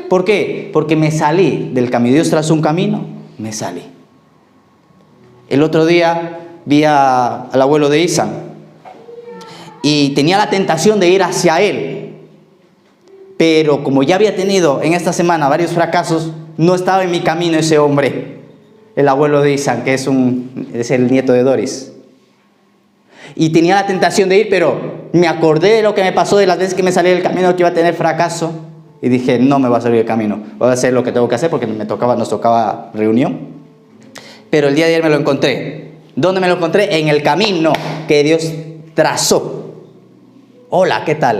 ¿Por qué? Porque me salí del camino. Dios trazó un camino, me salí. El otro día vi al abuelo de Isa y tenía la tentación de ir hacia él, pero como ya había tenido en esta semana varios fracasos, no estaba en mi camino ese hombre, el abuelo de Isa, que es el nieto de Doris. Y tenía la tentación de ir, pero me acordé de lo que me pasó, de las veces que me salí del camino, que iba a tener fracaso, y dije, no me voy a salir del camino, voy a hacer lo que tengo que hacer, porque nos tocaba reunión. Pero el día de ayer me lo encontré. ¿Dónde me lo encontré? En el camino que Dios trazó. Hola, ¿qué tal?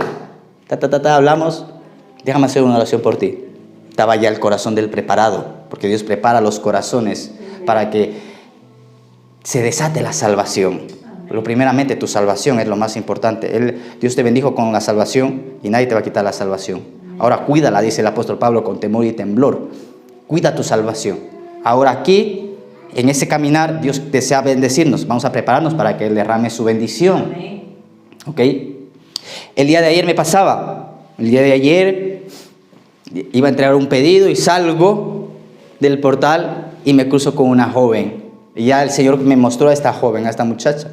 Hablamos. Déjame hacer una oración por ti. Estaba ya el corazón del preparado, porque Dios prepara los corazones para que se desate la salvación. Pero primeramente tu salvación es lo más importante. Dios te bendijo con la salvación y nadie te va a quitar la salvación. Ahora cuídala, dice el apóstol Pablo, con temor y temblor. Cuida tu salvación. Ahora aquí, en ese caminar, Dios desea bendecirnos. Vamos a prepararnos para que Él derrame su bendición. ¿Ok? El día de ayer me pasaba. El día de ayer iba a entregar un pedido y salgo del portal y me cruzo con una joven. Y ya el Señor me mostró a esta joven, a esta muchacha.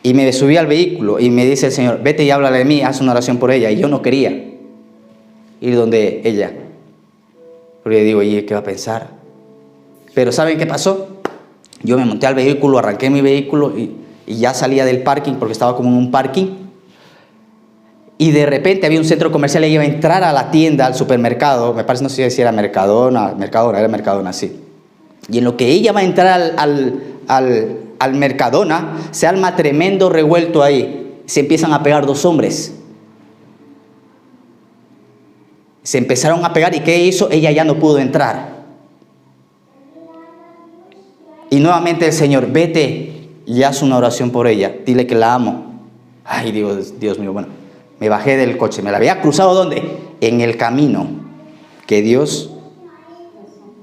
Y me subí al vehículo y me dice el Señor, vete y háblale de mí, haz una oración por ella. Y yo no quería ir donde ella. Porque digo, ¿y qué va a pensar? Pero ¿saben qué pasó? Yo me monté al vehículo, arranqué mi vehículo y ya salía del parking, porque estaba como en un parking. Y de repente había un centro comercial y iba a entrar a la tienda, al supermercado. Me parece, no sé si era Mercadona, era Mercadona, sí. Y en lo que ella va a entrar al Mercadona, se arma tremendo revuelto ahí. Se empiezan a pegar dos hombres. Se empezaron a pegar y ¿qué hizo? Ella ya no pudo entrar. Y nuevamente el Señor, vete y haz una oración por ella. Dile que la amo. Ay, Dios mío, bueno. Me bajé del coche. Me la había cruzado, ¿dónde? En el camino que Dios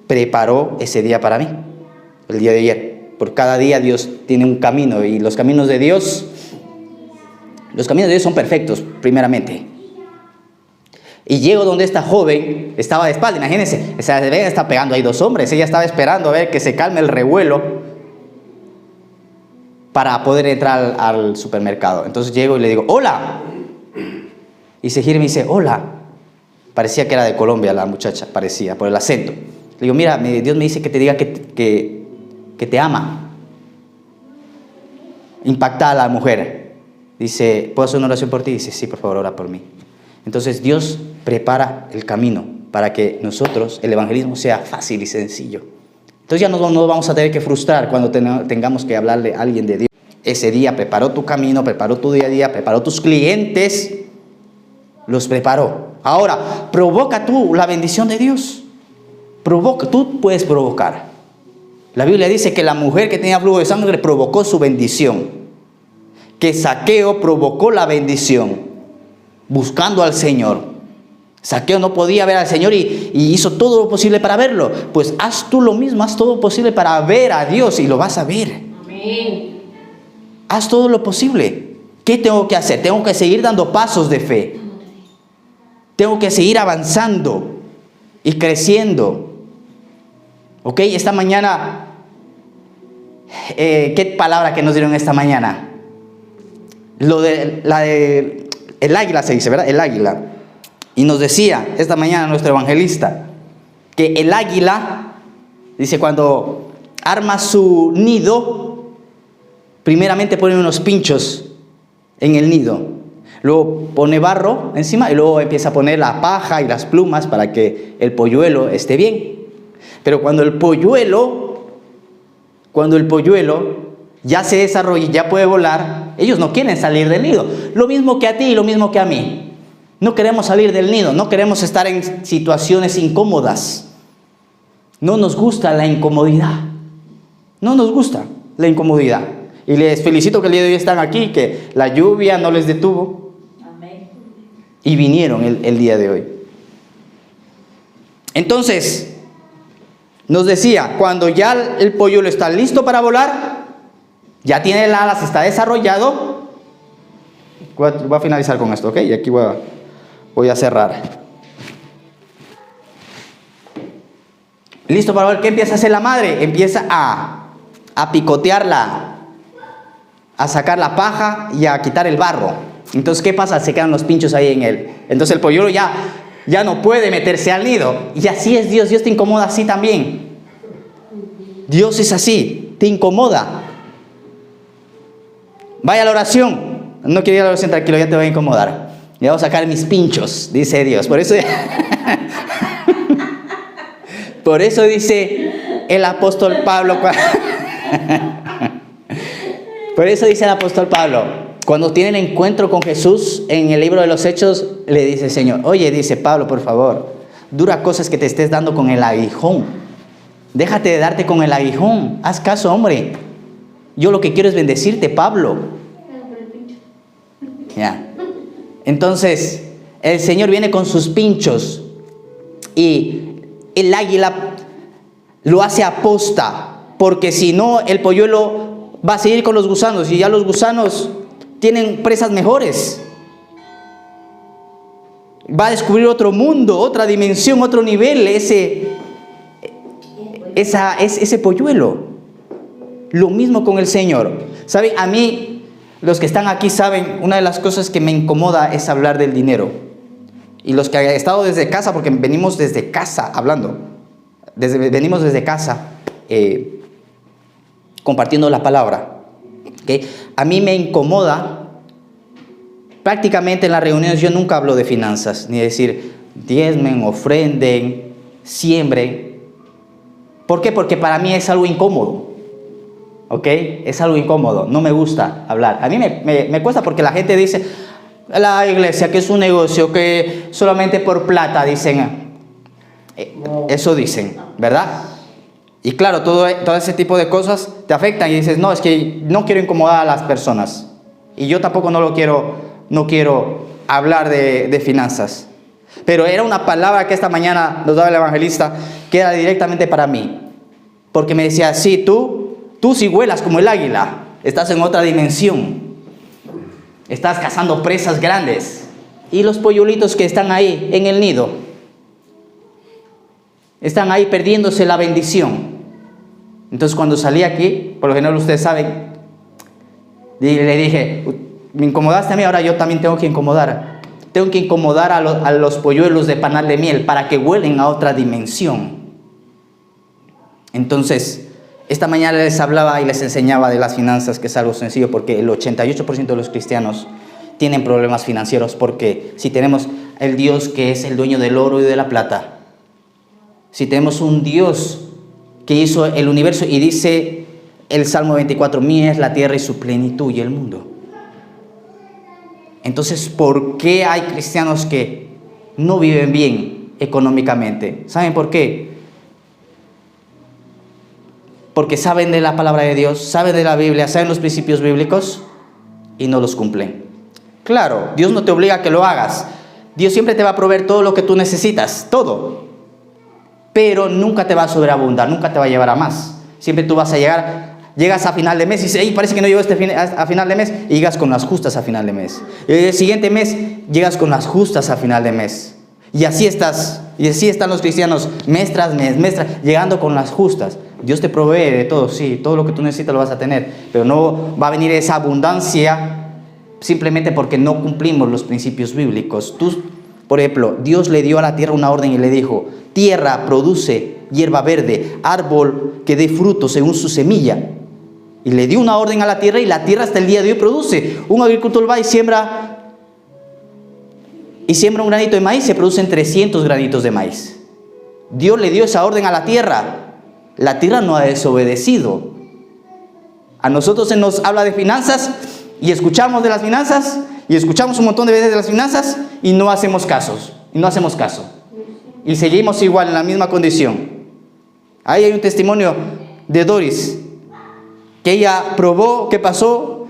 preparó ese día para mí. El día de ayer. Por cada día Dios tiene un camino. Y los caminos de Dios son perfectos, primeramente. Y llego donde esta joven estaba de espalda, imagínense, está pegando ahí dos hombres, ella estaba esperando a ver que se calme el revuelo para poder entrar al supermercado. Entonces llego y le digo, ¡hola! Y se gira y me dice, ¡hola! Parecía que era de Colombia la muchacha, parecía, por el acento. Le digo, mira, Dios me dice que te diga que te ama. Impactada la mujer. Dice, ¿puedo hacer una oración por ti? Dice, sí, por favor, ora por mí. Entonces Dios prepara el camino para que nosotros, el evangelismo, sea fácil y sencillo. Entonces ya no vamos a tener que frustrar cuando tengamos que hablarle a alguien de Dios. Ese día preparó tu camino, preparó tu día a día, preparó tus clientes, los preparó. Ahora, provoca tú la bendición de Dios. Provoca, tú puedes provocar. La Biblia dice que la mujer que tenía flujo de sangre provocó su bendición. Que Zaqueo provocó la bendición, buscando al Señor. Zaqueo no podía ver al Señor y hizo todo lo posible para verlo. Pues haz tú lo mismo, haz todo lo posible para ver a Dios y lo vas a ver. Amén. Haz todo lo posible. ¿Qué tengo que hacer? Tengo que seguir dando pasos de fe. Tengo que seguir avanzando y creciendo. ¿Ok? Esta mañana, ¿qué palabra que nos dieron esta mañana? El águila se dice, ¿verdad? El águila. Y nos decía esta mañana nuestro evangelista que el águila, dice, cuando arma su nido, primeramente pone unos pinchos en el nido. Luego pone barro encima y luego empieza a poner la paja y las plumas para que el polluelo esté bien. Pero cuando el polluelo ya se desarrolla y ya puede volar, ellos no quieren salir del nido. Lo mismo que a ti y lo mismo que a mí. No queremos salir del nido, no queremos estar en situaciones incómodas. No nos gusta la incomodidad. No nos gusta la incomodidad. Y les felicito que el día de hoy están aquí, que la lluvia no les detuvo. Amén. Y vinieron el día de hoy. Entonces, nos decía, cuando ya el polluelo está listo para volar, ya tiene el alas, está desarrollado. Voy a finalizar con esto, ¿ok? Y aquí voy a cerrar. Listo para ver qué empieza a hacer la madre. Empieza a picotearla, a sacar la paja y a quitar el barro. Entonces, ¿qué pasa? Se quedan los pinchos ahí en él. Entonces el polluelo ya no puede meterse al nido. Y así es Dios. Dios te incomoda así también. Dios es así, te incomoda. Vaya a la oración. No quiero ir a la oración, tranquilo, ya te voy a incomodar. Ya voy a sacar mis pinchos, dice Dios. Por eso dice el apóstol Pablo. Por eso dice el apóstol Pablo, cuando tienen encuentro con Jesús en el libro de los Hechos, le dice el Señor, oye, dice Pablo, por favor, dura cosas que te estés dando con el aguijón. Déjate de darte con el aguijón. Haz caso, hombre. Yo lo que quiero es bendecirte, Pablo. Ya. Entonces, el Señor viene con sus pinchos y el águila lo hace aposta, porque si no, el polluelo va a seguir con los gusanos y ya los gusanos tienen presas mejores. Va a descubrir otro mundo, otra dimensión, otro nivel, ese polluelo. Lo mismo con el Señor. ¿Saben? A mí, los que están aquí saben, una de las cosas que me incomoda es hablar del dinero. Y los que han estado desde casa, porque venimos desde casa hablando, venimos desde casa compartiendo la palabra. ¿Okay? A mí me incomoda, prácticamente en las reuniones yo nunca hablo de finanzas, ni decir diezmen, ofrenden, siembren. ¿Por qué? Porque para mí es algo incómodo. ¿Ok? Es algo incómodo, no me gusta hablar. A mí me cuesta porque la gente dice, la iglesia que es un negocio, que solamente por plata dicen, eso dicen, ¿verdad? Y claro, todo ese tipo de cosas te afectan y dices, no, es que no quiero incomodar a las personas. Y yo tampoco no quiero hablar de finanzas. Pero era una palabra que esta mañana nos daba el evangelista, que era directamente para mí. Porque me decía, sí, tú sí vuelas como el águila, estás en otra dimensión, estás cazando presas grandes. Y los polluelitos que están ahí en el nido, están ahí perdiéndose la bendición. Entonces cuando salí aquí, por lo general ustedes saben, Y le dije, me incomodaste a mí, ahora yo también tengo que incomodar. Tengo que incomodar a los polluelos de panal de miel para que huelen a otra dimensión. Entonces, esta mañana les hablaba y les enseñaba de las finanzas, que es algo sencillo, porque el 88% de los cristianos tienen problemas financieros, porque si tenemos el Dios que es el dueño del oro y de la plata, si tenemos un Dios que hizo el universo, y dice el Salmo 24, mía es la tierra y su plenitud y el mundo. Entonces, ¿por qué hay cristianos que no viven bien económicamente? ¿Saben por qué? Porque saben de la palabra de Dios, saben de la Biblia, saben los principios bíblicos y no los cumplen. Claro, Dios no te obliga a que lo hagas. Dios siempre te va a proveer todo lo que tú necesitas, todo. Pero nunca te va a sobreabundar, nunca te va a llevar a más. Siempre tú vas a llegas a final de mes y dices, "Ey, parece que no llegó a final de mes", y llegas con las justas a final de mes. Y el siguiente mes llegas con las justas a final de mes. Y así están los cristianos, mes tras mes, llegando con las justas. Dios te provee de todo, sí, todo lo que tú necesitas lo vas a tener, pero no va a venir esa abundancia simplemente porque no cumplimos los principios bíblicos. Por ejemplo, Dios le dio a la tierra una orden y le dijo, tierra, produce hierba verde, árbol que dé fruto según su semilla. Y le dio una orden a la tierra, y la tierra hasta el día de hoy produce. Un agricultor va y siembra un granito de maíz, se producen 300 granitos de maíz. Dios le dio esa orden a la tierra. La tierra no ha desobedecido. A nosotros se nos habla de finanzas y escuchamos de las finanzas y escuchamos un montón de veces de las finanzas y no hacemos caso. Y seguimos igual en la misma condición. Ahí hay un testimonio de Doris, que ella probó, ¿qué pasó?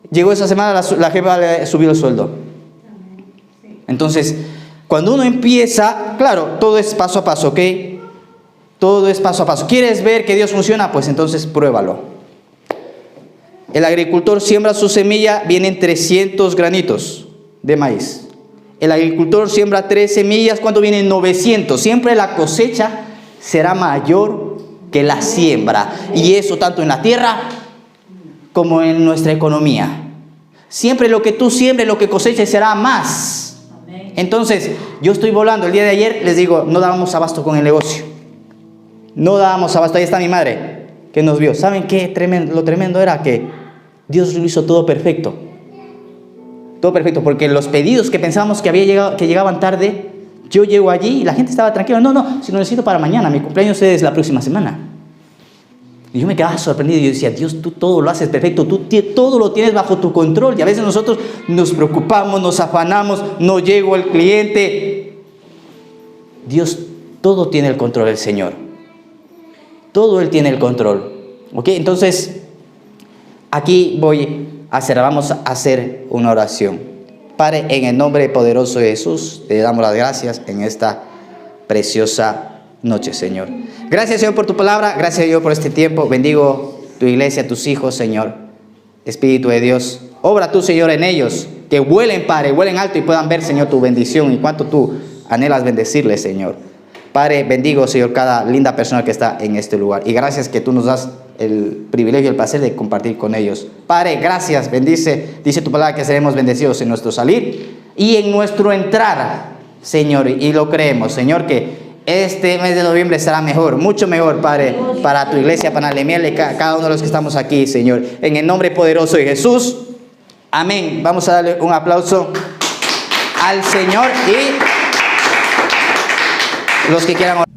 Llegó esa semana, la jefa le subió el sueldo. Entonces, cuando uno empieza, claro, todo es paso a paso, ¿ok? Todo es paso a paso. ¿Quieres ver que Dios funciona? Pues entonces pruébalo. El agricultor siembra su semilla, vienen 300 granitos de maíz. El agricultor siembra 3 semillas, ¿cuánto vienen? 900. Siempre la cosecha será mayor que la siembra. Y eso tanto en la tierra como en nuestra economía. Siempre lo que tú siembres, lo que coseches será más. Entonces, yo estoy volando. El día de ayer les digo, no dábamos abasto con el negocio. No dábamos abasto. Ahí está mi madre, que nos vio. ¿Saben qué? Lo tremendo era que Dios lo hizo todo perfecto. Todo perfecto, porque los pedidos que pensábamos que llegaban tarde, yo llego allí y la gente estaba tranquila. No, si lo necesito para mañana, mi cumpleaños es la próxima semana. Y yo me quedaba sorprendido y yo decía, Dios, tú todo lo haces perfecto, tú todo lo tienes bajo tu control. Y a veces nosotros nos preocupamos, nos afanamos, no llegó el cliente. Dios todo tiene el control, el Señor. Todo Él tiene el control. ¿Ok? Entonces, aquí vamos a hacer una oración. Padre, en el nombre poderoso de Jesús, te damos las gracias en esta preciosa noche, Señor. Gracias, Señor, por tu palabra. Gracias, Dios, por este tiempo. Bendigo tu iglesia, tus hijos, Señor. Espíritu de Dios, obra tú, Señor, en ellos. Que vuelen, Padre, vuelen alto y puedan ver, Señor, tu bendición y cuánto tú anhelas bendecirles, Señor. Padre, bendigo, Señor, cada linda persona que está en este lugar. Y gracias que tú nos das el privilegio y el placer de compartir con ellos. Padre, gracias, dice tu palabra que seremos bendecidos en nuestro salir y en nuestro entrar, Señor. Y lo creemos, Señor, que este mes de noviembre será mejor, mucho mejor, Padre, para tu iglesia, para la miel de cada uno de los que estamos aquí, Señor. En el nombre poderoso de Jesús. Amén. Vamos a darle un aplauso al Señor y los que quieran orar.